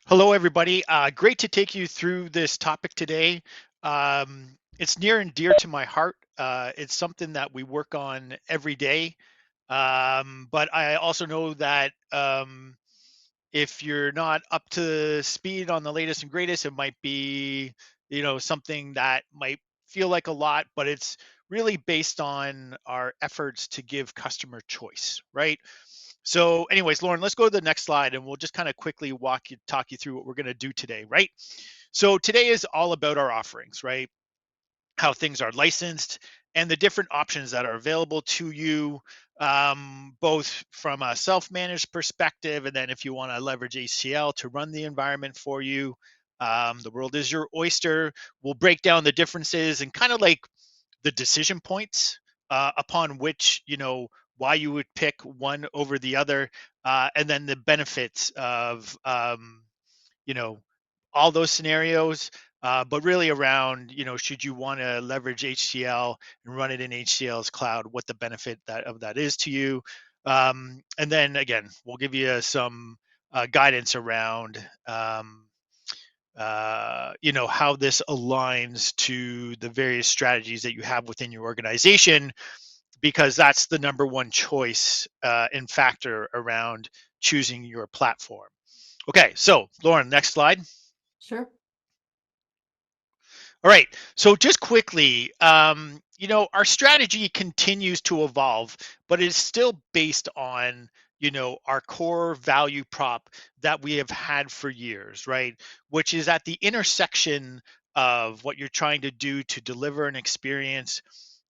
Hello, everybody. Great to take you through this topic today. It's near and dear to my heart. It's something that we work on every day. But I also know that if you're not up to speed on the latest and greatest, it might be, something that might feel like a lot, but it's really based on our efforts to give customer choice, right? So, anyways, Lauren, let's go to the next slide and we'll just kind of quickly talk you through what we're going to do today, right? So, today is all about our offerings, right? How things are licensed and the different options that are available to you, both from a self-managed perspective, and then if you want to leverage HCL to run the environment for you. The world is your oyster. We'll break down the differences and kind of like the decision points upon which, why you would pick one over the other, and then the benefits of you know all those scenarios, but really around, should you want to leverage HCL and run it in HCL's cloud, what the benefit of that is to you. And then again, we'll give you some guidance around, how this aligns to the various strategies that you have within your organization, because that's the number one choice and factor around choosing your platform. Okay, so Lauren, next slide. Sure. All right. So just quickly, our strategy continues to evolve, but it's still based on, our core value prop that we have had for years, right? Which is at the intersection of what you're trying to do to deliver an experience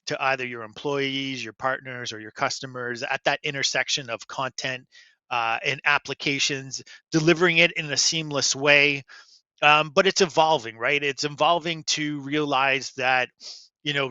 to either your employees, your partners, or your customers at that intersection of content and applications, delivering it in a seamless way. But it's evolving, right? It's evolving to realize that,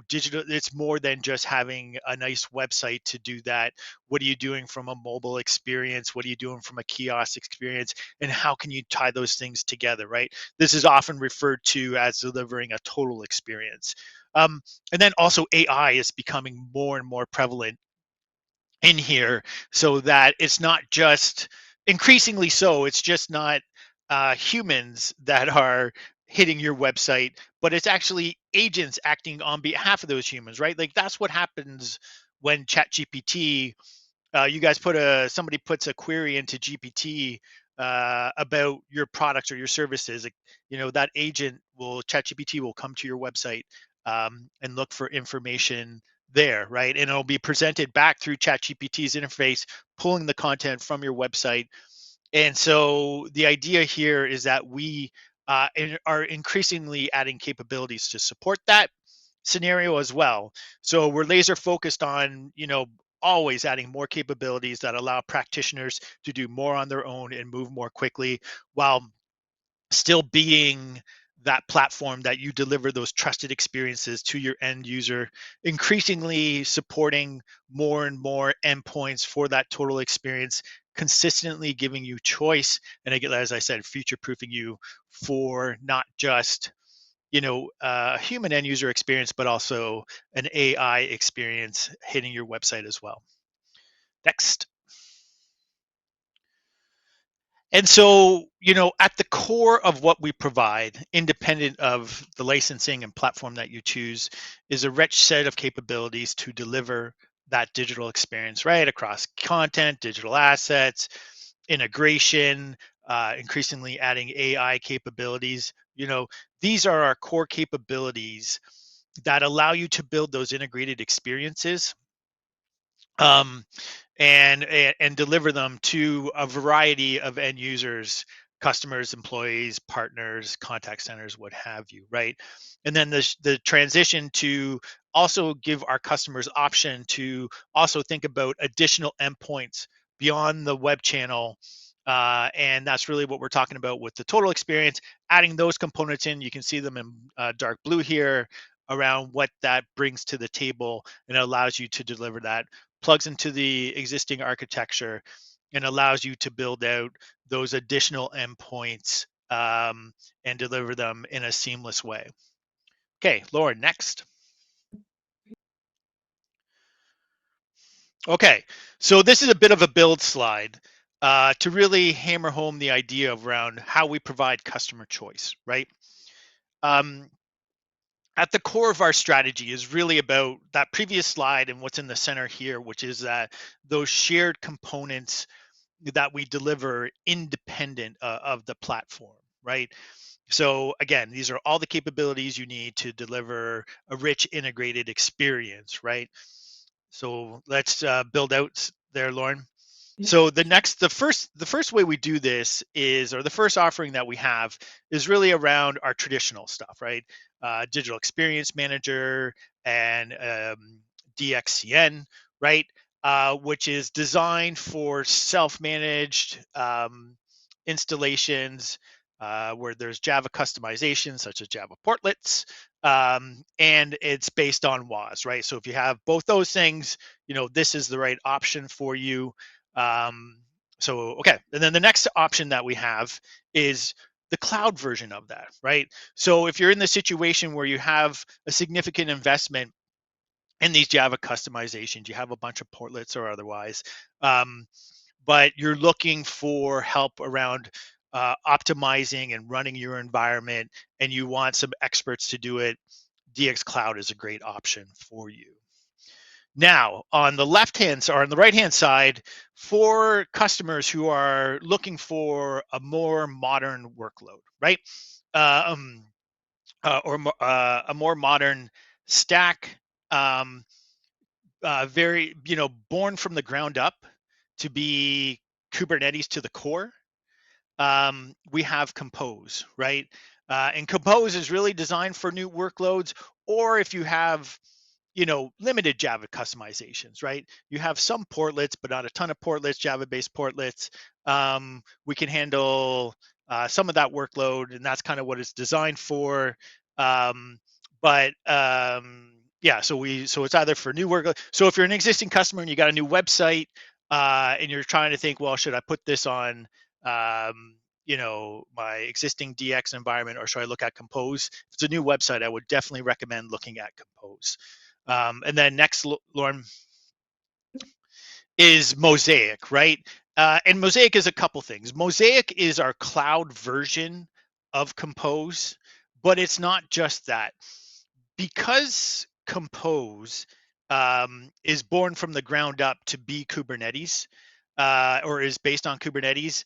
digital, it's more than just having a nice website to do that. What are you doing from a mobile experience? What are you doing from a kiosk experience? And how can you tie those things together, right? This is often referred to as delivering a total experience. And then also AI is becoming more and more prevalent in here, so that it's not just, increasingly so, it's just not humans that are hitting your website, but it's actually agents acting on behalf of those humans, right? Like that's what happens when ChatGPT, you guys somebody puts a query into GPT about your products or your services. Like, that agent will ChatGPT will come to your website and look for information there, right? And it'll be presented back through ChatGPT's interface, pulling the content from your website. And so the idea here is that we are increasingly adding capabilities to support that scenario as well. So we're laser focused on, always adding more capabilities that allow practitioners to do more on their own and move more quickly, while still being that platform that you deliver those trusted experiences to your end user, increasingly supporting more and more endpoints for that total experience, consistently giving you choice. And again, as I said, future proofing you for not just, a human end user experience, but also an AI experience hitting your website as well. Next. And so, at the core of what we provide, independent of the licensing and platform that you choose, is a rich set of capabilities to deliver that digital experience, right? Across content, digital assets, integration, increasingly adding AI capabilities. These are our core capabilities that allow you to build those integrated experiences, um, and deliver them to a variety of end users, customers, employees, partners, contact centers, what have you, right? And then the transition to also give our customers option to also think about additional endpoints beyond the web channel. And that's really what we're talking about with the total experience, adding those components in. You can see them in dark blue here, around what that brings to the table, and it allows you to deliver that, plugs into the existing architecture, and allows you to build out those additional endpoints, and deliver them in a seamless way. Okay, Lauren, next. Okay, so this is a bit of a build slide. to really hammer home the idea of around how we provide customer choice, right? Um, at the core of our strategy is really about that previous slide and what's in the center here, which is that those shared components that we deliver independent of the platform, right? So again, these are all the capabilities you need to deliver a rich integrated experience, right? So let's build out there, Lauren. Yeah. So the first way we do this is, or the first offering that we have is really around our traditional stuff, right? Digital Experience Manager and DXCN, right? Which is designed for self-managed installations where there's Java customization, such as Java portlets, and it's based on WAS, right? So if you have both those things, this is the right option for you. um, okay, and then the next option that we have is the cloud version of that, right? So if you're in the situation where you have a significant investment in these Java customizations, you have a bunch of portlets or otherwise, um, but you're looking for help around optimizing and running your environment, and you want some experts to do it, DX Cloud is a great option for you. Now, on the left hand or on the right hand side, for customers who are looking for a more modern workload, right? Um, or a more modern stack, um, very, born from the ground up to be Kubernetes to the core. We have Compose, right? And Compose is really designed for new workloads, or if you have limited Java customizations, right? You have some portlets, but not a ton of portlets, Java-based portlets. We can handle some of that workload, and that's kind of what it's designed for. But yeah, so it's either for new workload. So if you're an existing customer and you got a new website, and you're trying to think, well, should I put this on my existing DX environment, or should I look at Compose? If it's a new website, I would definitely recommend looking at Compose. And then next, Lauren, is Mosaic, right? And Mosaic is a couple things. Mosaic is our cloud version of Compose, but it's not just that. Because Compose is born from the ground up to be Kubernetes, or is based on Kubernetes,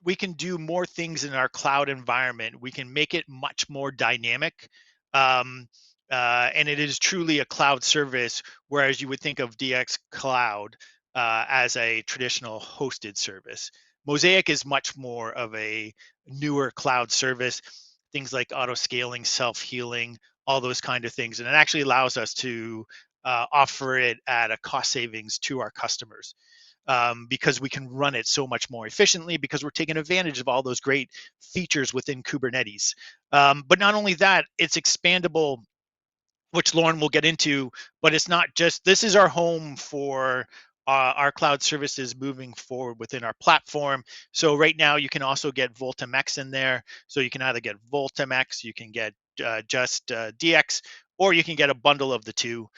we can do more things in our cloud environment. We can make it much more dynamic. Um, and it is truly a cloud service, whereas you would think of DX Cloud as a traditional hosted service. Mosaic is much more of a newer cloud service, things like auto scaling, self healing, all those kind of things. And it actually allows us to offer it at a cost savings to our customers, because we can run it so much more efficiently, because we're taking advantage of all those great features within Kubernetes. But not only that, it's expandable, which Lauren will get into, but it's not just, this is our home for our cloud services moving forward within our platform. So right now you can also get VoltaMX in there. So you can either get VoltaMX, you can get just DX, or you can get a bundle of the two,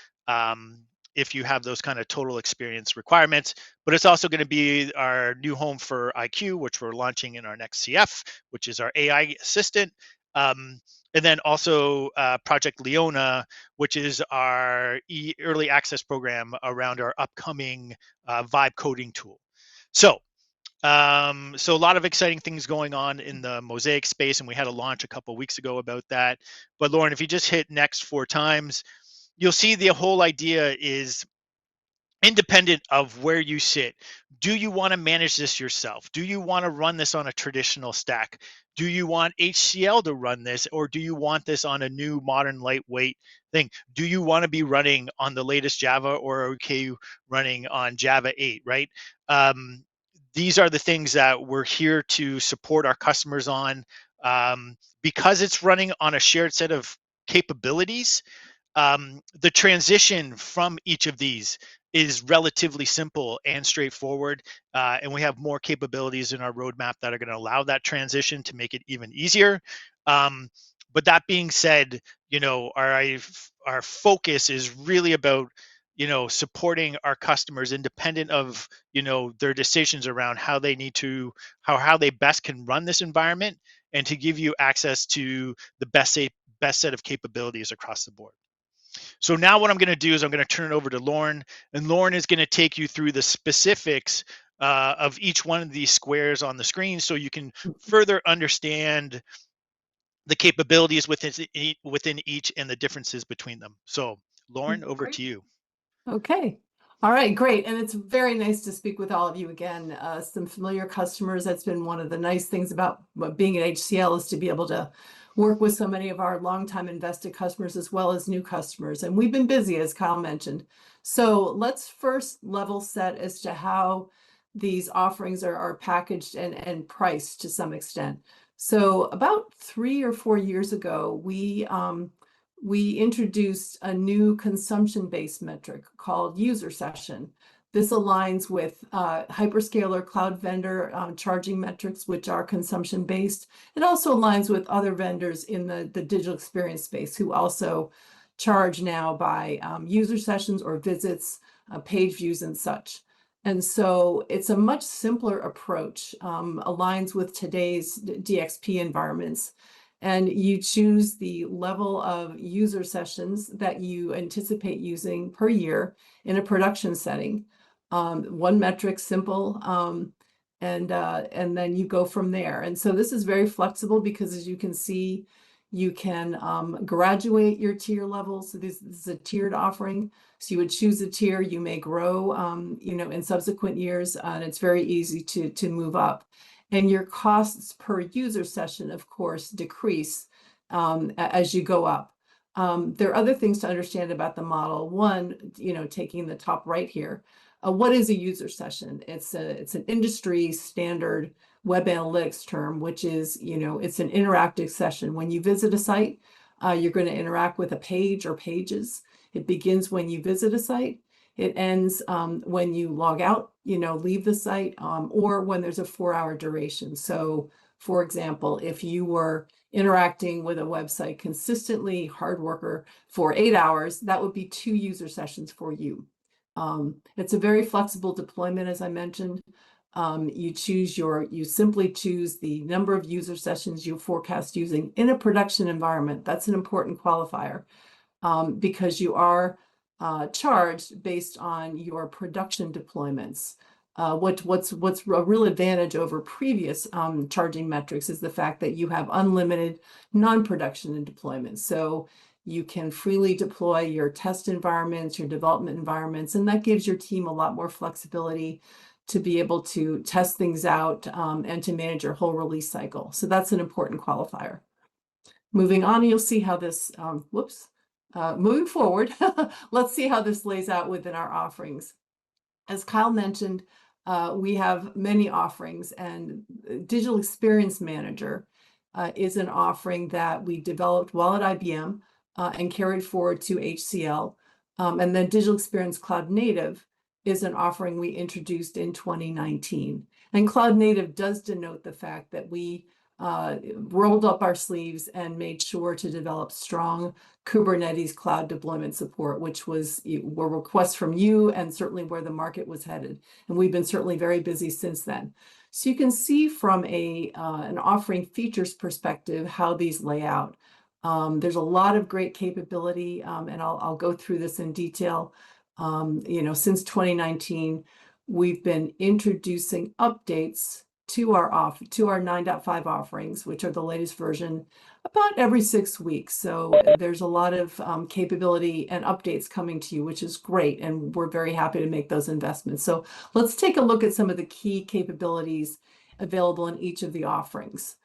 if you have those kind of total experience requirements. But it's also going to be our new home for IQ, which we're launching in our next CF, which is our AI assistant. And then also Project Leona, which is our early access program around our upcoming vibe coding tool. So a lot of exciting things going on in the Mosaic space, and we had a launch a couple of weeks ago about that. But Lauren, if you just hit next 4 times, you'll see the whole idea is independent of where you sit. Do you want to manage this yourself? Do you want to run this on a traditional stack? Do you want HCL to run this, or do you want this on a new modern lightweight thing? Do you want to be running on the latest Java, or are okay running on Java 8, right? These are the things that we're here to support our customers on, because it's running on a shared set of capabilities. The transition from each of these is relatively simple and straightforward, and we have more capabilities in our roadmap that are going to allow that transition to make it even easier. But that being said, our focus is really about supporting our customers independent of, their decisions around how they need to, how they best can run this environment, and to give you access to the best set of capabilities across the board. So now what I'm going to do is I'm going to turn it over to Lauren, and Lauren is going to take you through the specifics of each one of these squares on the screen, so you can further understand the capabilities within each and the differences between them. So Lauren, over Great. to you. Okay. All right, great. And it's very nice to speak with all of you again. Some familiar customers. That's been one of the nice things about being at HCL, is to be able to work with so many of our longtime invested customers as well as new customers. And we've been busy, as Kyle mentioned. So let's first level set as to how these offerings are packaged and priced to some extent. So about 3 or 4 years ago, we introduced a new consumption-based metric called user session. This aligns with hyperscaler cloud vendor charging metrics, which are consumption-based. It also aligns with other vendors in the digital experience space who also charge now by user sessions or visits, page views, and such. And so it's a much simpler approach, aligns with today's DXP environments. And you choose the level of user sessions that you anticipate using per year in a production setting. One metric, simple, and then you go from there. And so this is very flexible because, as you can see, you can graduate your tier levels. So this is a tiered offering. So you would choose a tier, you may grow, in subsequent years, and it's very easy to move up. And your costs per user session, of course, decrease as you go up. There are other things to understand about the model. One, taking the top right here, what is a user session? It's an industry standard web analytics term, which is, it's an interactive session. When you visit a site, you're going to interact with a page or pages. It begins when you visit a site. It ends when you log out, leave the site, or when there's a 4-hour duration. So, for example, if you were interacting with a website consistently, hard worker, for 8 hours, that would be 2 user sessions for you. It's a very flexible deployment, as I mentioned. You simply choose the number of user sessions you forecast using in a production environment. That's an important qualifier, because you are charged based on your production deployments. What's a real advantage over previous charging metrics is the fact that you have unlimited non-production deployments. So you can freely deploy your test environments, your development environments, and that gives your team a lot more flexibility to be able to test things out and to manage your whole release cycle. So that's an important qualifier. Moving on, you'll see how this, moving forward, let's see how this lays out within our offerings. As Kyle mentioned, we have many offerings, and Digital Experience Manager is an offering that we developed while at IBM and carried forward to HCL. And then Digital Experience Cloud Native is an offering we introduced in 2019. And Cloud Native does denote the fact that we rolled up our sleeves and made sure to develop strong Kubernetes cloud deployment support, which were requests from you and certainly where the market was headed. And we've been certainly very busy since then. So you can see from an offering features perspective how these lay out. There's a lot of great capability, and I'll go through this in detail. Since 2019, we've been introducing updates to our 9.5 offerings, which are the latest version, about every 6 weeks. So there's a lot of capability and updates coming to you, which is great, and we're very happy to make those investments. So let's take a look at some of the key capabilities available in each of the offerings.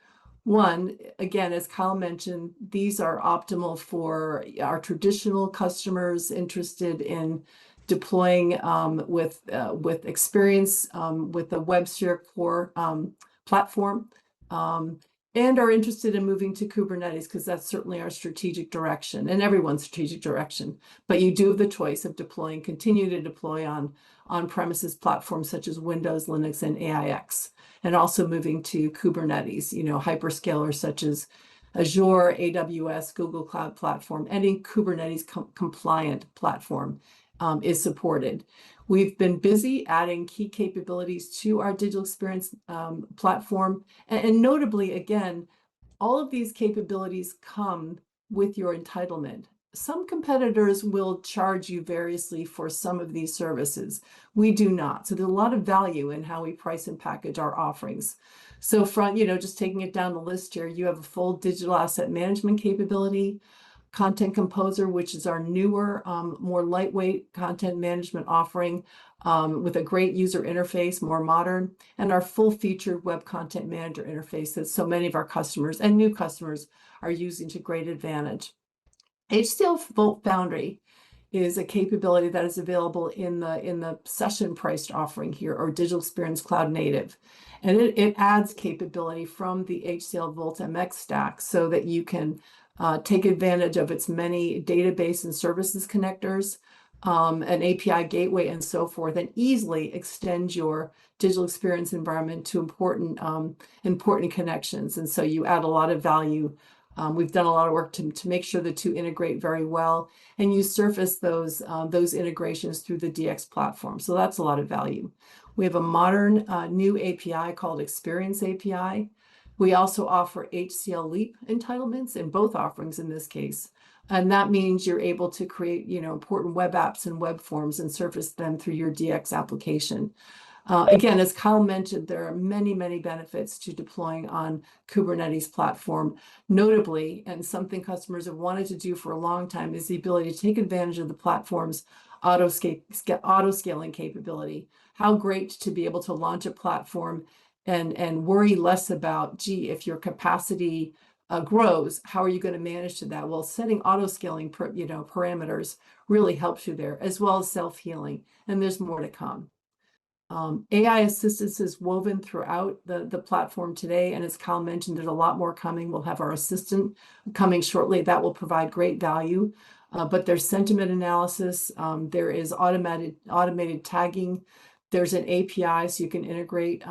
One, again, as Kyle mentioned, these are optimal for our traditional customers interested in deploying with experience with the WebSphere core platform, and are interested in moving to Kubernetes, because that's certainly our strategic direction and everyone's strategic direction. But you do have the choice of continue to deploy on-premises platforms such as Windows, Linux, and AIX, and also moving to Kubernetes, hyperscalers such as Azure, AWS, Google Cloud Platform, any Kubernetes compliant platform is supported. We've been busy adding key capabilities to our digital experience platform. And notably, again, all of these capabilities come with your entitlement. Some competitors will charge you variously for some of these services. We do not. So there's a lot of value in how we price and package our offerings. So from, just taking it down the list here, you have a full digital asset management capability, Content Composer, which is our newer, more lightweight content management offering with a great user interface, more modern, and our full-featured web content manager interface that so many of our customers and new customers are using to great advantage. HCL Vault Foundry is a capability that is available in the session priced offering here, or Digital Experience Cloud Native. And it adds capability from the HCL Vault MX stack so that you can take advantage of its many database and services connectors, an API gateway, and so forth, and easily extend your digital experience environment to important connections. And so you add a lot of value. We've done a lot of work to make sure the two integrate very well, and you surface those integrations through the DX platform. So that's a lot of value. We have a modern new API called Experience API. We also offer HCL Leap entitlements in both offerings in this case. And that means you're able to create, important web apps and web forms and surface them through your DX application. Again, as Kyle mentioned, there are many, many benefits to deploying on Kubernetes platform. Notably, and something customers have wanted to do for a long time, is the ability to take advantage of the platform's auto-scaling capability. How great to be able to launch a platform and worry less about, gee, if your capacity grows, how are you going to manage to that? Well, setting auto-scaling parameters really helps you there, as well as self-healing, and there's more to come. AI assistance is woven throughout the platform today, and as Kyle mentioned, there's a lot more coming. We'll have our assistant coming shortly that will provide great value, but there's sentiment analysis, there is automated tagging, there's an API so you can integrate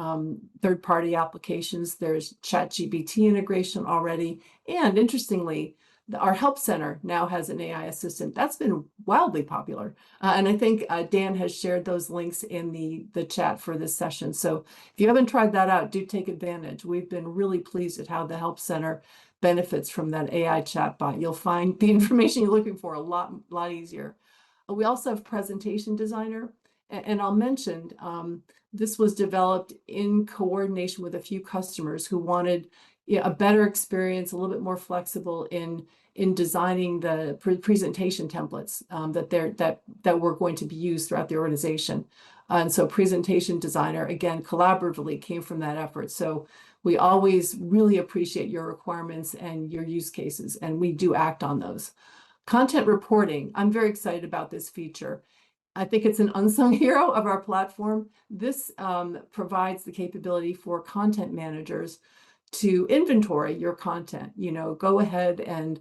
third-party applications, there's ChatGPT integration already, and interestingly, our help center now has an AI assistant. That's been wildly popular. And I think Dan has shared those links in the chat for this session. So if you haven't tried that out, do take advantage. We've been really pleased at how the help center benefits from that AI chatbot. You'll find the information you're looking for a lot easier. We also have Presentation Designer. And I'll mention, this was developed in coordination with a few customers who wanted a better experience, a little bit more flexible in designing the presentation templates that were going to be used throughout the organization. And so Presentation Designer, again, collaboratively came from that effort. So we always really appreciate your requirements and your use cases, and we do act on those. Content reporting, I'm very excited about this feature. I think it's an unsung hero of our platform. This provides the capability for content managers to inventory your content. Go ahead and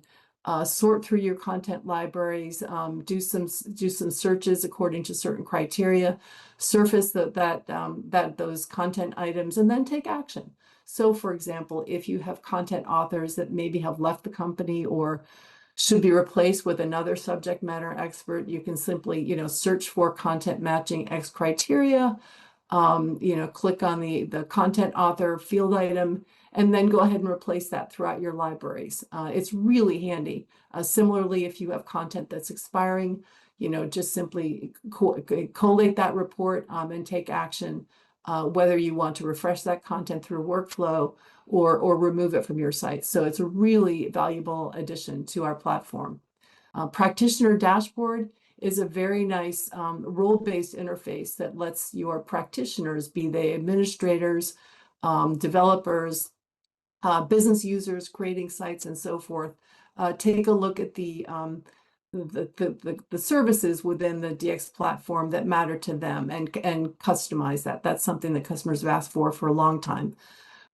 sort through your content libraries, do some searches according to certain criteria, surface those content items, and then take action. So, for example, if you have content authors that maybe have left the company or should be replaced with another subject matter expert, you can simply, search for content matching X criteria, click on the content author field item, and then go ahead and replace that throughout your libraries. It's really handy. Similarly, if you have content that's expiring, just simply collate that report and take action, whether you want to refresh that content through workflow or remove it from your site. So it's a really valuable addition to our platform. Practitioner Dashboard is a very nice role-based interface that lets your practitioners, be they administrators, developers, business users creating sites and so forth, take a look at the services within the DX platform that matter to them and customize that. That's something that customers have asked for a long time.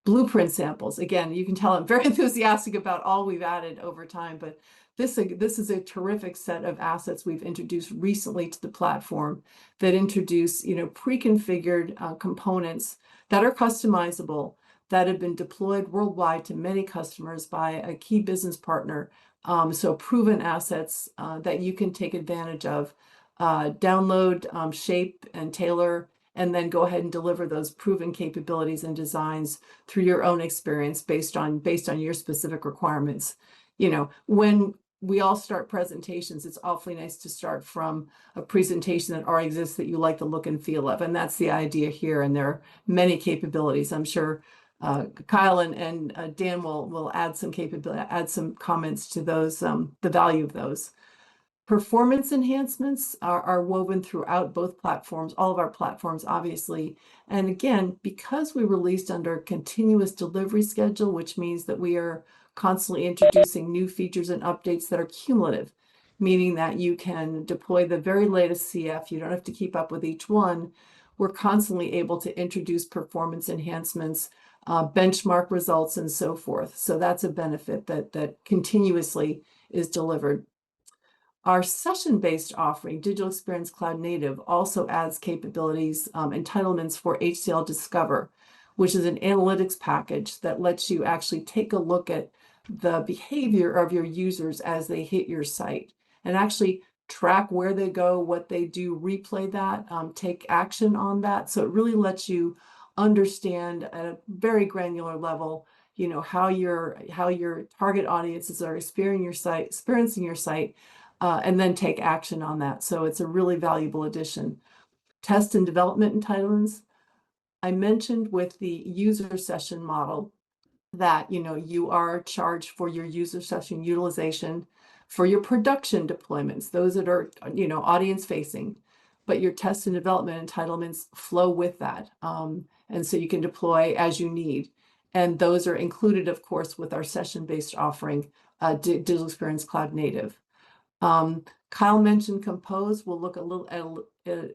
Blueprint samples. Again, you can tell I'm very enthusiastic about all we've added over time, but this is a terrific set of assets we've introduced recently to the platform that introduce, pre-configured components that are customizable, that have been deployed worldwide to many customers by a key business partner. So proven assets that you can take advantage of download, shape, and tailor, and then go ahead and deliver those proven capabilities and designs through your own experience based on your specific requirements. When we all start presentations, it's awfully nice to start from a presentation that already exists that you like the look and feel of. And that's the idea here. And there are many capabilities. I'm sure Kyle and Dan will add some comments to those, the value of those. Performance enhancements are woven throughout both platforms, all of our platforms, obviously. And again, because we released under a continuous delivery schedule, which means that we are constantly introducing new features and updates that are cumulative, meaning that you can deploy the very latest CF. You don't have to keep up with each one. We're constantly able to introduce performance enhancements, benchmark results, and so forth. So that's a benefit that continuously is delivered. Our session-based offering, Digital Experience Cloud Native, also adds capabilities, entitlements for HCL Discover, which is an analytics package that lets you actually take a look at the behavior of your users as they hit your site and actually track where they go, what they do, replay that, take action on that. So it really lets you understand at a very granular level, how your target audiences are experiencing your site, and then take action on that. So it's a really valuable addition. Test and development entitlements. I mentioned with the user session model that you are charged for your user session utilization for your production deployments, those that are audience facing, but your test and development entitlements flow with that, and so you can deploy as you need, and those are included, of course, with our session-based offering, Digital Experience Cloud Native. Kyle mentioned Compose. We'll look a little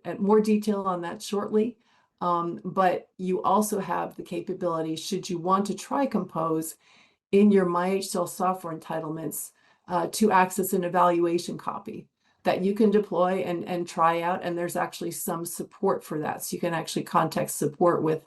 at more detail on that shortly. But you also have the capability, should you want to try Compose in your MyHCL software entitlements, to access an evaluation copy that you can deploy and try out. And there's actually some support for that. So you can actually contact support with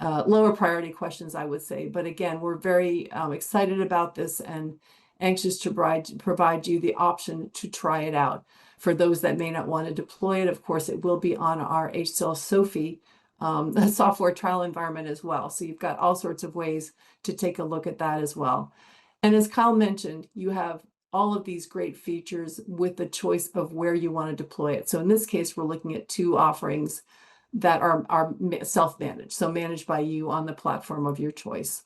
lower priority questions, I would say. But again, we're very excited about this and anxious to provide you the option to try it out. For those that may not want to deploy it, of course, it will be on our HCL Sophie software trial environment as well. So you've got all sorts of ways to take a look at that as well. And as Kyle mentioned, you have all of these great features with the choice of where you want to deploy it. So in this case, we're looking at two offerings that are self-managed, so managed by you on the platform of your choice.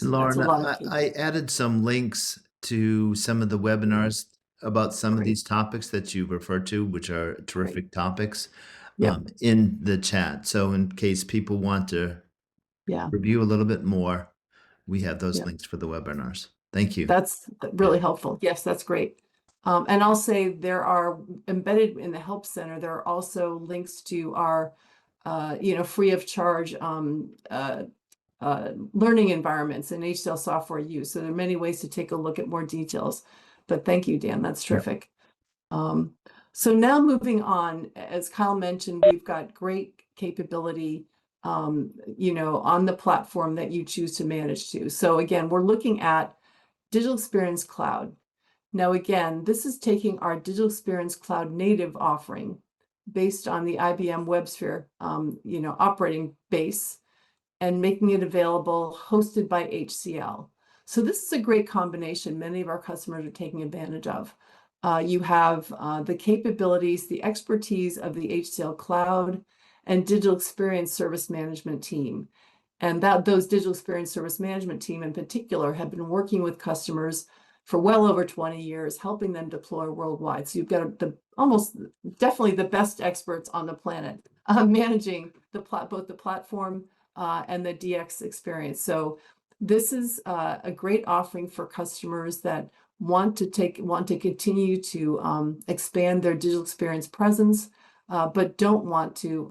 And So that's a Lauren, lot of I added some links to some of the webinars about some of Great. these topics that you referred to, which are terrific topics, Yep. in the chat. So in case people want to Yeah. review a little bit more, we have those Yep. links for the webinars. Thank you. That's really helpful. Yes, that's great. And I'll say there are embedded in the Help Center, there are also links to our, free of charge learning environments and HCL software use. So there are many ways to take a look at more details. But thank you, Dan. That's Yep. terrific. So now moving on, as Kyle mentioned, we've got great capability, on the platform that you choose to manage to. So again, we're looking at Digital Experience Cloud. Now, again, this is taking our Digital Experience Cloud Native offering based on the IBM WebSphere, operating base, and making it available hosted by HCL. So this is a great combination many of our customers are taking advantage of. You have the capabilities, the expertise of the HCL Cloud and Digital Experience Service Management team. And those Digital Experience Service Management team in particular have been working with customers for well over 20 years, helping them deploy worldwide. So you've got almost definitely the best experts on the planet managing both the platform and the DX experience. So this is a great offering for customers that want to continue to expand their digital experience presence, but don't want to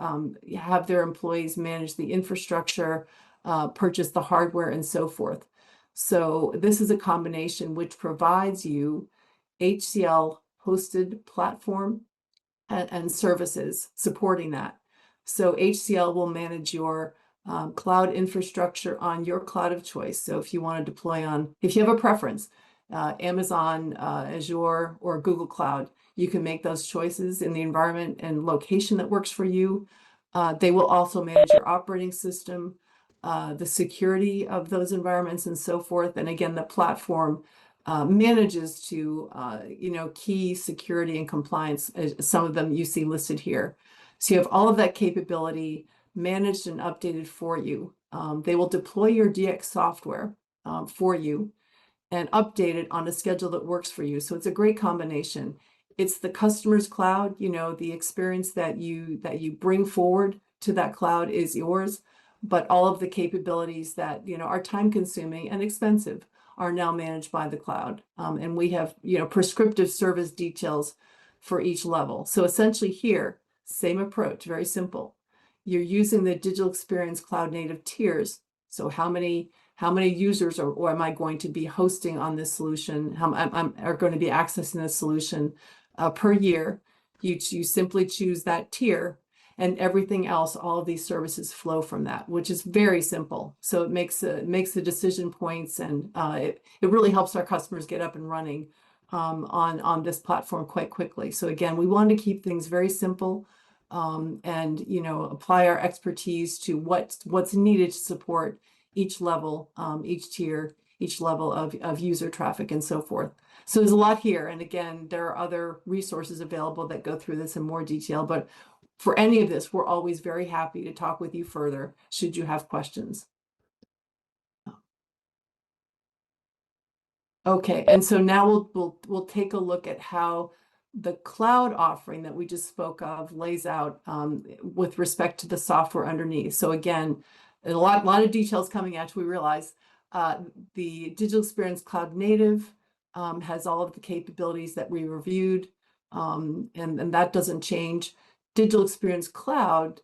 have their employees manage the infrastructure, purchase the hardware, and so forth. So this is a combination which provides you HCL hosted platform and services supporting that. So HCL will manage your cloud infrastructure on your cloud of choice. So if you want to deploy if you have a preference, Amazon, Azure, or Google Cloud, You can make those choices in the environment and location that works for you. They will also manage your operating system, the security of those environments and so forth. And again, the platform manages to, key security and compliance, some of them you see listed here. So you have all of that capability managed and updated for you. They will deploy your DX software for you and update it on a schedule that works for you. So it's a great combination. It's the customer's cloud, the experience that you bring forward to that cloud is yours, but all of the capabilities that, are time consuming and expensive are now managed by the cloud. And we have, prescriptive service details for each level. So essentially here, same approach, very simple. You're using the digital experience cloud native tiers. So how many users or am I going to be hosting on this solution? Are going to be accessing this solution per year? You simply choose that tier, and everything else, all of these services flow from that, which is very simple. So it makes the decision points, and it really helps our customers get up and running on this platform quite quickly. So again, we want to keep things very simple, and apply our expertise to what's needed to support each level, each tier, each level of user traffic and so forth. So there's a lot here. And again, there are other resources available that go through this in more detail. But for any of this, we're always very happy to talk with you further should you have questions. Okay, and so now we'll take a look at how the cloud offering that we just spoke of lays out with respect to the software underneath. So again, a lot of details coming at you. We realize the Digital Experience Cloud Native has all of the capabilities that we reviewed, and that doesn't change. Digital Experience Cloud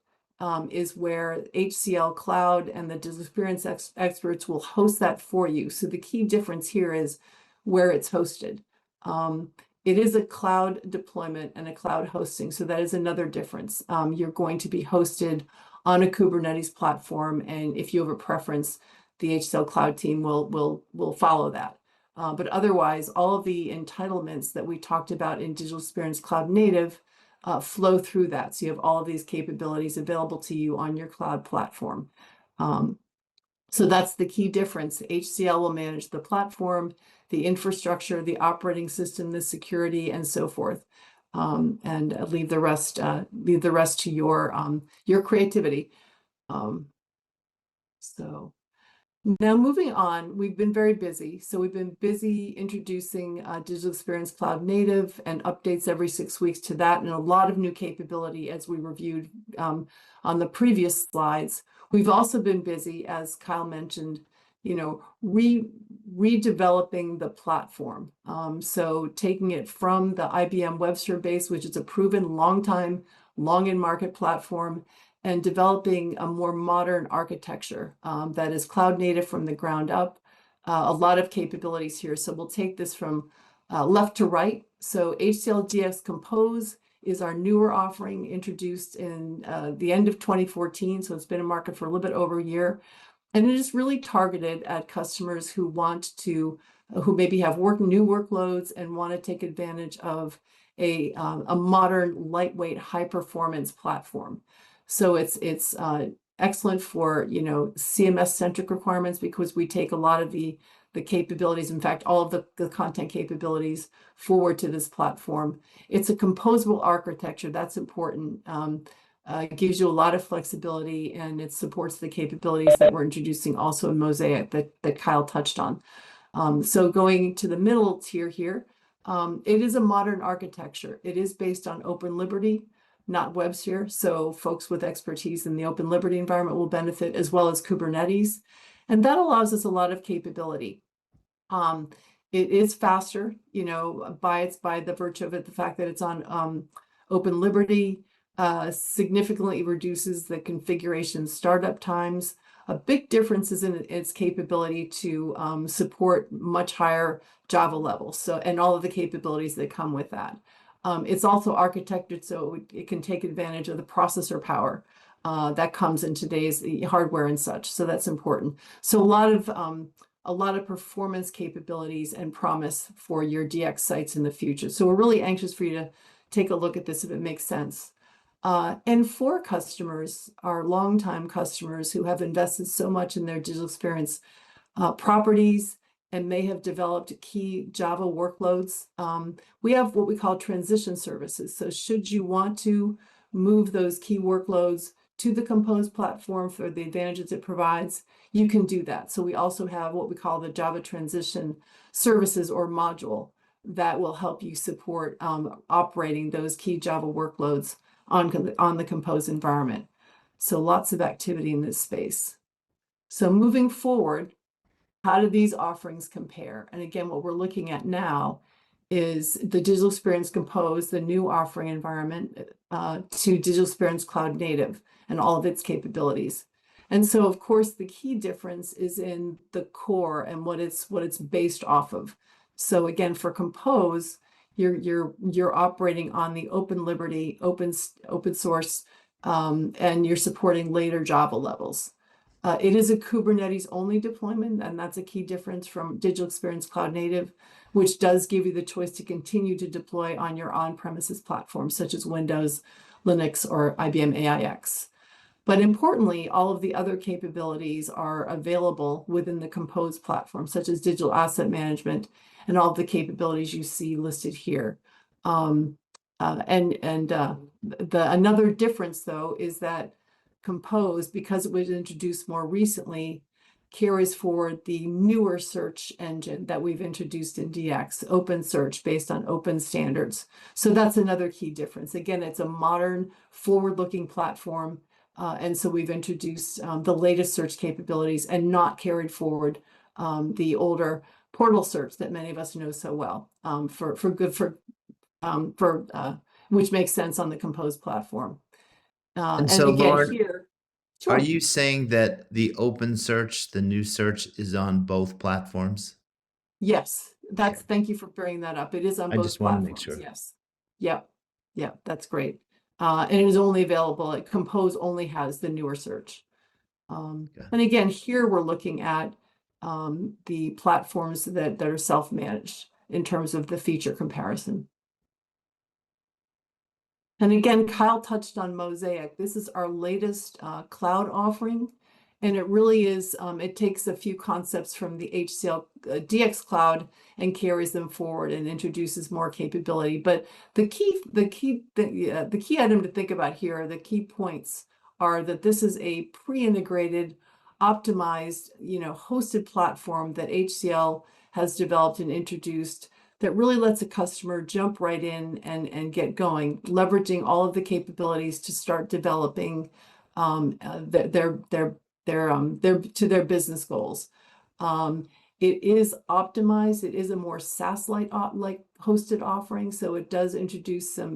is where HCL Cloud and the digital experience experts will host that for you. So the key difference here is where it's hosted. It is a cloud deployment and a cloud hosting. So that is another difference. You're going to be hosted on a Kubernetes platform. And if you have a preference, the HCL Cloud team will follow that. But otherwise, all of the entitlements that we talked about in Digital Experience Cloud Native flow through that. So you have all of these capabilities available to you on your cloud platform. So that's the key difference. HCL will manage the platform, the infrastructure, the operating system, the security, and so forth, and leave the rest to your creativity. So now moving on, we've been very busy. So we've been busy introducing Digital Experience Cloud Native and updates every 6 weeks to that, and a lot of new capability as we reviewed on the previous slides. We've also been busy, as Kyle mentioned, redeveloping the platform. So taking it from the IBM Webster base, which is a proven long in market platform, and developing a more modern architecture that is cloud native from the ground up. A lot of capabilities here. So we'll take this from left to right. So HCL DX Compose is our newer offering introduced in the end of 2014. So it's been in market for a little bit over a year. And it is really targeted at customers who who maybe have new workloads and want to take advantage of a modern, lightweight, high performance platform. So it's excellent for CMS centric requirements because we take a lot of the capabilities, in fact, all of the content capabilities forward to this platform. It's a composable architecture. That's important. It gives you a lot of flexibility, and it supports the capabilities that we're introducing also in Mosaic that Kyle touched on. So going to the middle tier here, it is a modern architecture. It is based on Open Liberty, not WebSphere. So folks with expertise in the Open Liberty environment will benefit, as well as Kubernetes. And that allows us a lot of capability. It is faster, by the virtue of it, the fact that it's on Open Liberty significantly reduces the configuration startup times. A big difference is in its capability to support much higher Java levels. So, and all of the capabilities that come with that. It's also architected so it can take advantage of the processor power that comes in today's hardware and such. So that's important. So a lot of a lot of performance capabilities and promise for your DX sites in the future. So we're really anxious for you to take a look at this if it makes sense. And for customers, our longtime customers who have invested so much in their digital experience properties and may have developed key Java workloads, we have what we call transition services. So should you want to move those key workloads to the Compose platform for the advantages it provides, you can do that. So we also have what we call the Java transition services or module that will help you support operating those key Java workloads on the Compose environment. So lots of activity in this space. So moving forward, how do these offerings compare? And again, what we're looking at now is the Digital Experience Compose, the new offering environment, to Digital Experience Cloud Native and all of its capabilities. And so, of course, the key difference is in the core and what it's based off of. So again, for Compose, you're operating on the open liberty, open source, and you're supporting later Java levels. It is a Kubernetes only deployment, and that's a key difference from Digital Experience Cloud Native, which does give you the choice to continue to deploy on your on-premises platforms, such as Windows, Linux, or IBM AIX. But importantly, all of the other capabilities are available within the Compose platform, such as digital asset management and all of the capabilities you see listed here. Another difference, though, is that Compose, because it was introduced more recently, carries forward the newer search engine that we've introduced in DX, Open Search, based on open standards. So that's another key difference. Again, it's a modern, forward-looking platform, and so we've introduced the latest search capabilities and not carried forward the older portal search that many of us know so well, which makes sense on the Compose platform. And And so, again, Lauren, here, are sure. you saying that the open search, the new search, is on both platforms? Yes, Okay. thank you for bringing that up. It is on I both just want to make platforms. sure. Yes. Yep. Yep. That's great. And it is only available. Compose only has the newer search. Okay. And again, here we're looking at the platforms that are self-managed in terms of the feature comparison. And again, Kyle touched on Mosaic. This is our latest cloud offering. And it really is, it takes a few concepts from the HCL DX Cloud and carries them forward and introduces more capability. But the key item to think about here, the key points are that this is a pre-integrated, optimized, hosted platform that HCL has developed and introduced that really lets a customer jump right in and get going, leveraging all of the capabilities to start developing their business goals. It is optimized. It is a more SaaS-like hosted offering, so it does introduce some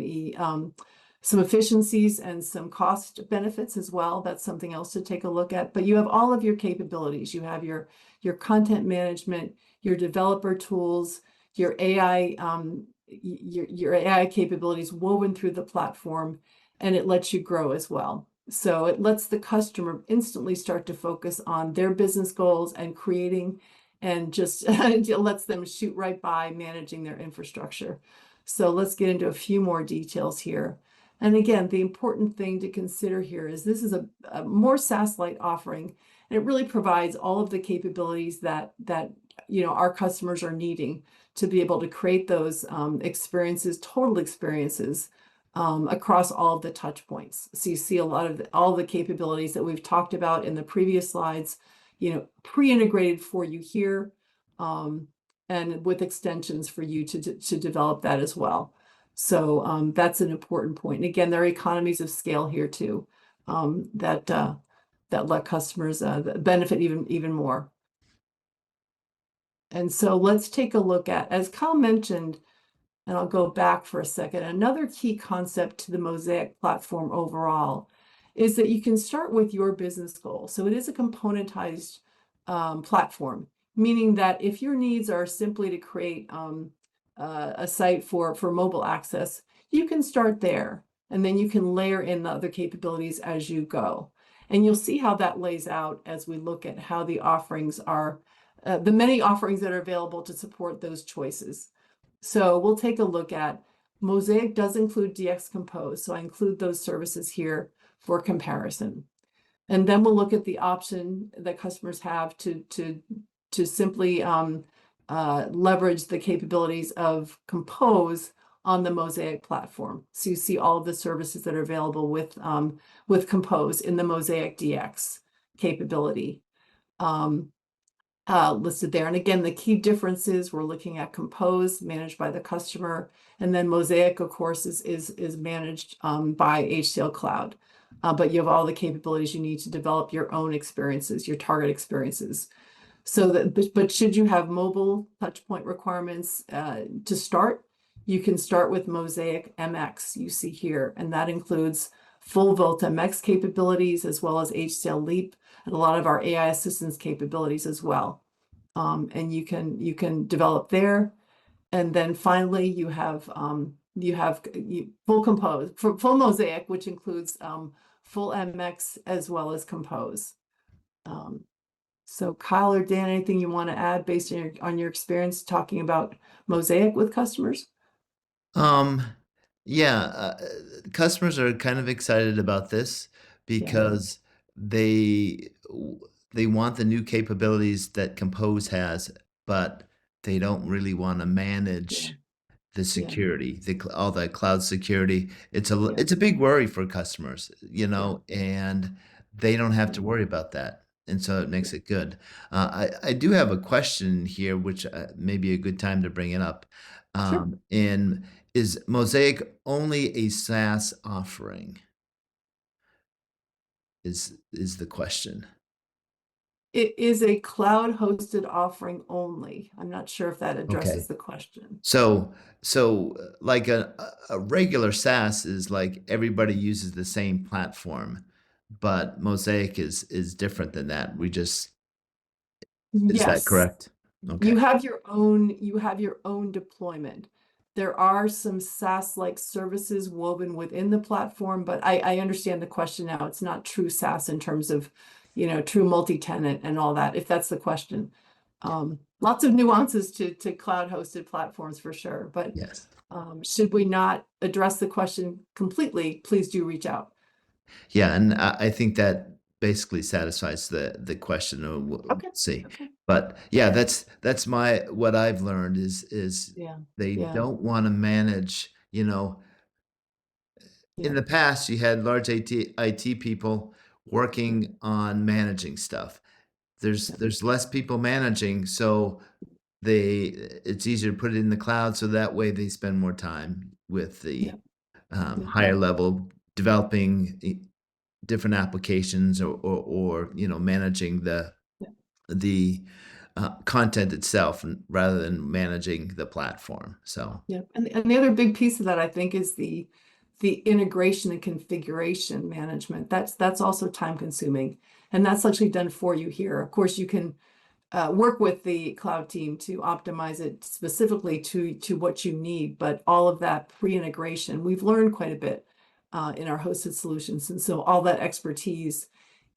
efficiencies and some cost benefits as well. That's something else to take a look at. But you have all of your capabilities. You have your content management, your developer tools, your AI capabilities woven through the platform, and it lets you grow as well. So it lets the customer instantly start to focus on their business goals and creating, and just it lets them shoot right by managing their infrastructure. So let's get into a few more details here. And again, the important thing to consider here is this is a more SaaS-like offering, and it really provides all of the capabilities that our customers are needing to be able to create those experiences, total experiences, across all of the touch points. So you see a lot of all the capabilities that we've talked about in the previous slides, pre-integrated for you here, and with extensions for you to develop that as well. So that's an important point. And again, there are economies of scale here too, that let customers benefit even more. And so let's take a look at, as Kyle mentioned, and I'll go back for a second, another key concept to the Mosaic platform overall is that you can start with your business goal. So it is a componentized platform, meaning that if your needs are simply to create a site for mobile access, you can start there, and then you can layer in the other capabilities as you go. And you'll see how that lays out as we look at how the offerings are the many offerings that are available to support those choices. So we'll take a look at Mosaic does include DX Compose, so I include those services here for comparison. And then we'll look at the option that customers have to simply leverage the capabilities of Compose on the Mosaic platform. So you see all of the services that are available with Compose in the Mosaic DX capability listed there. And again, the key differences, we're looking at Compose managed by the customer, and then Mosaic, of course, is managed by HCL Cloud. But you have all the capabilities you need to develop your own experiences, your target experiences. So that, but should you have mobile touchpoint requirements to start, you can start with Mosaic MX, you see here, and that includes full Volt MX capabilities as well as HCL Leap and a lot of our AI assistance capabilities as well. And you can develop there. And then finally, you have full Compose, full Mosaic, which includes full MX as well as Compose. So Kyle or Dan, anything you want to add based on your experience talking about Mosaic with customers? Yeah, customers are kind of excited about this because they they want the new capabilities that Compose has, but they don't really want to manage the Yeah. security, all the cloud security. It's Yeah. it's a big worry for customers, you know, Yeah. and they don't have to worry about that. And so it makes it good. I do have a question here, which may be a good time to bring it up. Sure. And is Mosaic only a SaaS offering? Is the question. It is a cloud hosted offering only. I'm not sure if that addresses Okay. the question. So like a regular SaaS is like everybody uses the same platform, but Mosaic is different than that. Is that Yes, correct? Okay. you have your own deployment. There are some SaaS-like services woven within the platform, but I understand the question now. It's not true SaaS in terms of, true multi-tenant and all that, if that's the question. Lots of nuances to cloud-hosted platforms for sure, but Yes. should we not address the question completely, please do reach out. Yeah, and I think that basically satisfies the question. We'll Okay. see. Okay. But yeah, that's what I've learned is Yeah. they Yeah. don't want to manage, you know, Yeah. in the past you had large IT people Yeah. working on managing stuff. Yeah. There's less people managing, so they it's easier to put it in the cloud so that way they spend more time with the Yeah. Yeah. higher level developing different applications or managing Yeah. the content itself rather than managing the platform. So Yeah, and the other big piece of that, I think, is the integration and configuration management. That's also time consuming, and that's actually done for you here. Of course, you can work with the cloud team to optimize it specifically to what you need, but all of that pre-integration, we've learned quite a bit in our hosted solutions, and so all that expertise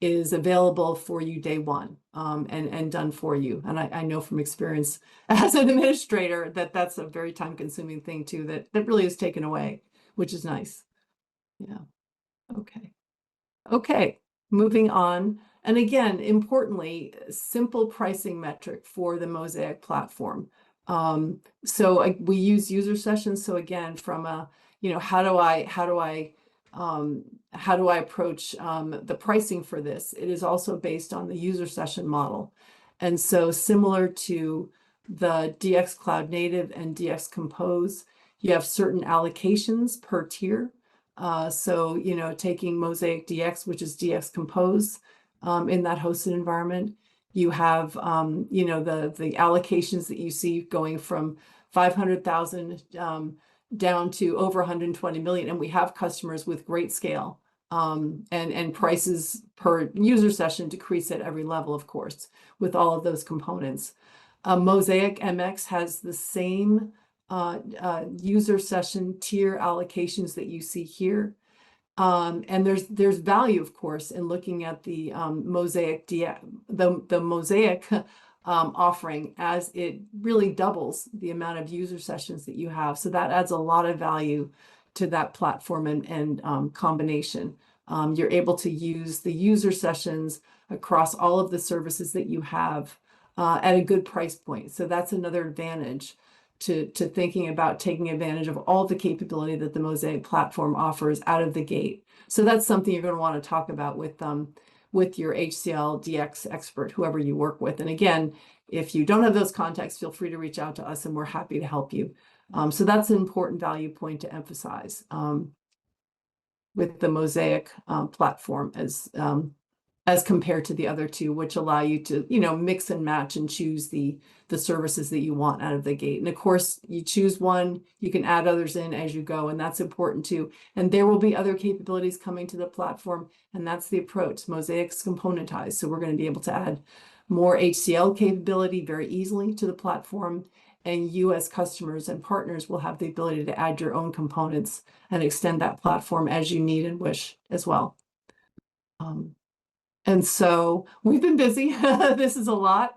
is available for you day one and done for you. And I know from experience as an administrator that that's a very time consuming thing too, that really is taken away, which is nice. Yeah. Okay. Okay. Moving on. And again, importantly, simple pricing metric for the Mosaic platform. So we use user sessions. So again, from a, how do I approach the pricing for this? It is also based on the user session model. And so similar to the DX Cloud Native and DX Compose, you have certain allocations per tier. So, taking Mosaic DX, which is DX Compose, in that hosted environment, you have, the allocations that you see going from 500,000 down to over 120 million. And we have customers with great scale and prices per user session decrease at every level, of course, with all of those components. Mosaic MX has the same user session tier allocations that you see here. And there's value, of course, in looking at the Mosaic DX, the Mosaic offering, as it really doubles the amount of user sessions that you have. So that adds a lot of value to that platform and combination. You're able to use the user sessions across all of the services that you have at a good price point. So that's another advantage to thinking about taking advantage of all the capability that the Mosaic platform offers out of the gate. So that's something you're going to want to talk about with your HCL DX expert, whoever you work with. And again, if you don't have those contacts, feel free to reach out to us and we're happy to help you. So that's an important value point to emphasize with the Mosaic platform as compared to the other two, which allow you to, mix and match and choose the services that you want out of the gate. And of course, you choose one, you can add others in as you go, and that's important too. And there will be other capabilities coming to the platform, and that's the approach. Mosaic's componentized, so we're going to be able to add more HCL capability very easily to the platform, and you as customers and partners will have the ability to add your own components and extend that platform as you need and wish as well. And so we've been busy. This is a lot.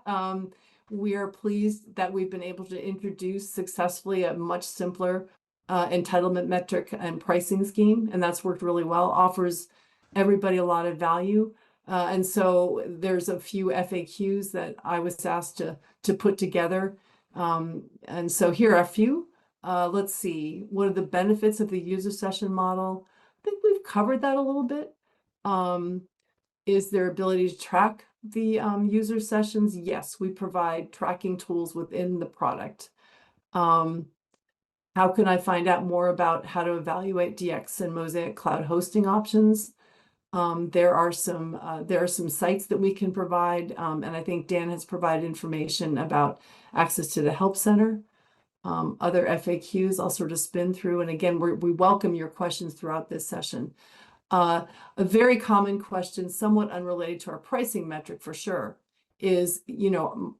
We are pleased that we've been able to introduce successfully a much simpler entitlement metric and pricing scheme, and that's worked really well, offers everybody a lot of value. And so there's a few FAQs that I was asked to put together. And so here are a few. Let's see, what are the benefits of the user session model? I think we've covered that a little bit. Is their ability to track the user sessions? Yes, we provide tracking tools within the product. How can I find out more about how to evaluate DX and Mosaic cloud hosting options? There are some sites that we can provide, and I think Dan has provided information about access to the Help Center. Other FAQs I'll sort of spin through, and again, we welcome your questions throughout this session. A very common question, somewhat unrelated to our pricing metric for sure, is,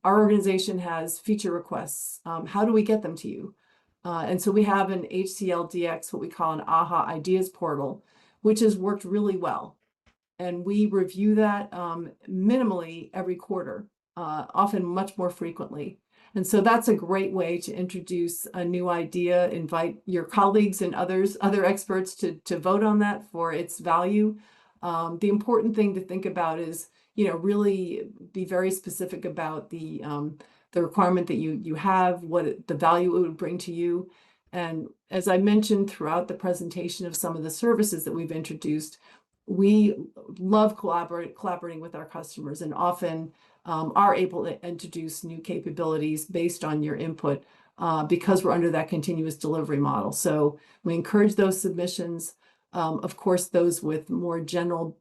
our organization has feature requests. How do we get them to you? And so we have an HCL DX, what we call an AHA Ideas portal, which has worked really well. And we review that minimally every quarter, often much more frequently. And so that's a great way to introduce a new idea, invite your colleagues and other experts to vote on that for its value. The important thing to think about is, really be very specific about the requirement that you have, what the value it would bring to you. And as I mentioned throughout the presentation of some of the services that we've introduced, we love collaborating with our customers, and often are able to introduce new capabilities based on your input because we're under that continuous delivery model. So we encourage those submissions. Of course, those with more general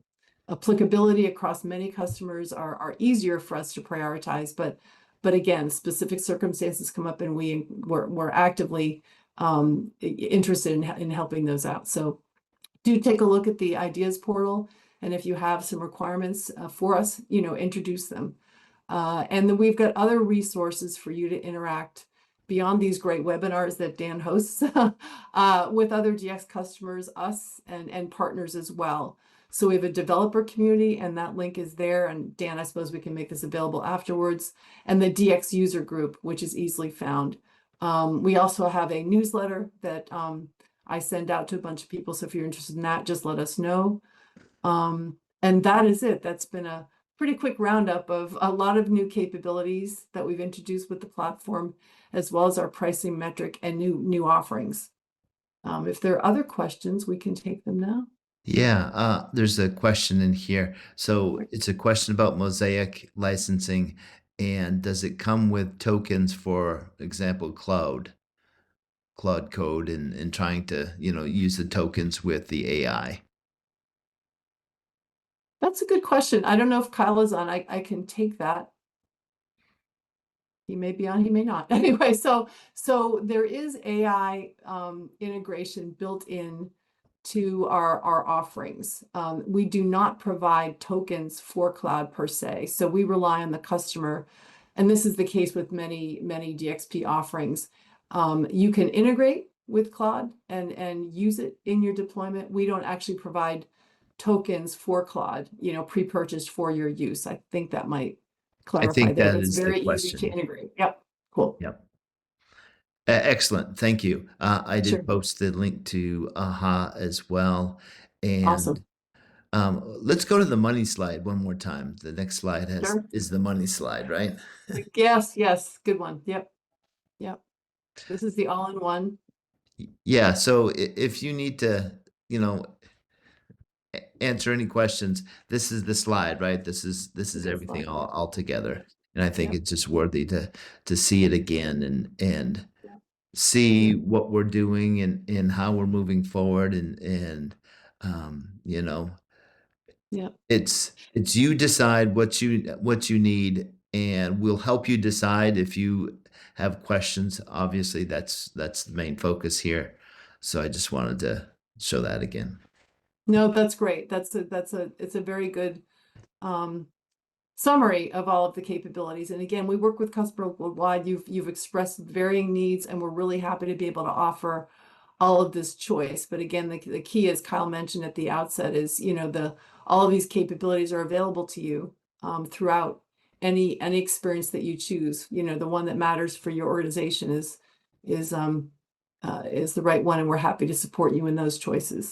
applicability across many customers are easier for us to prioritize. But again, specific circumstances come up, and we're actively interested in helping those out. So do take a look at the ideas portal, and if you have some requirements for us, introduce them. And then we've got other resources for you to interact beyond these great webinars that Dan hosts with other DX customers, us, and partners as well. So we have a developer community, and that link is there. And Dan, I suppose we can make this available afterwards. And the DX user group, which is easily found. We also have a newsletter that I send out to a bunch of people. So if you're interested in that, just let us know. And that is it. That's been a pretty quick roundup of a lot of new capabilities that we've introduced with the platform, as well as our pricing metric and new offerings. If there are other questions, we can take them now. Yeah, there's a question in here. So it's a question about Mosaic licensing, and does it come with tokens, for example, cloud code, and trying to, use the tokens with the AI? That's a good question. I don't know if Kyle is on. I can take that. He may be on, he may not. Anyway, so there is AI integration built in to our offerings. We do not provide tokens for cloud per se. So we rely on the customer. And this is the case with many DXP offerings. You can integrate with Claude and use it in your deployment. We don't actually provide tokens for Claude, pre-purchased for your use. I think that might clarify think there. that That's is the very easy to question. integrate. Yep. Cool. Yep. Excellent. Thank you. I Sure. did post the link to AHA as well. Awesome. And let's go to the money slide one more time. The next slide Sure. is the money slide, right? Yes. Yes. Good one. Yep. Yep. This is the all-in-one. Yeah. So if you need to, you know, answer any questions, this is the slide, right? This is Good everything slide. all together. And I think Yep. it's just worthy to see it again and Yep. see Yep. what we're doing and how we're moving forward and you know, Yep. it's you decide what you need, and we'll help you decide if you have questions. Obviously, that's the main focus here. So I just wanted to show that again. No, that's great. It's a very good summary of all of the capabilities. And again, we work with customers worldwide. You've expressed varying needs, and we're really happy to be able to offer all of this choice. But again, the key, as Kyle mentioned at the outset, is all of these capabilities are available to you throughout any experience that you choose. The one that matters for your organization is the right one, and we're happy to support you in those choices.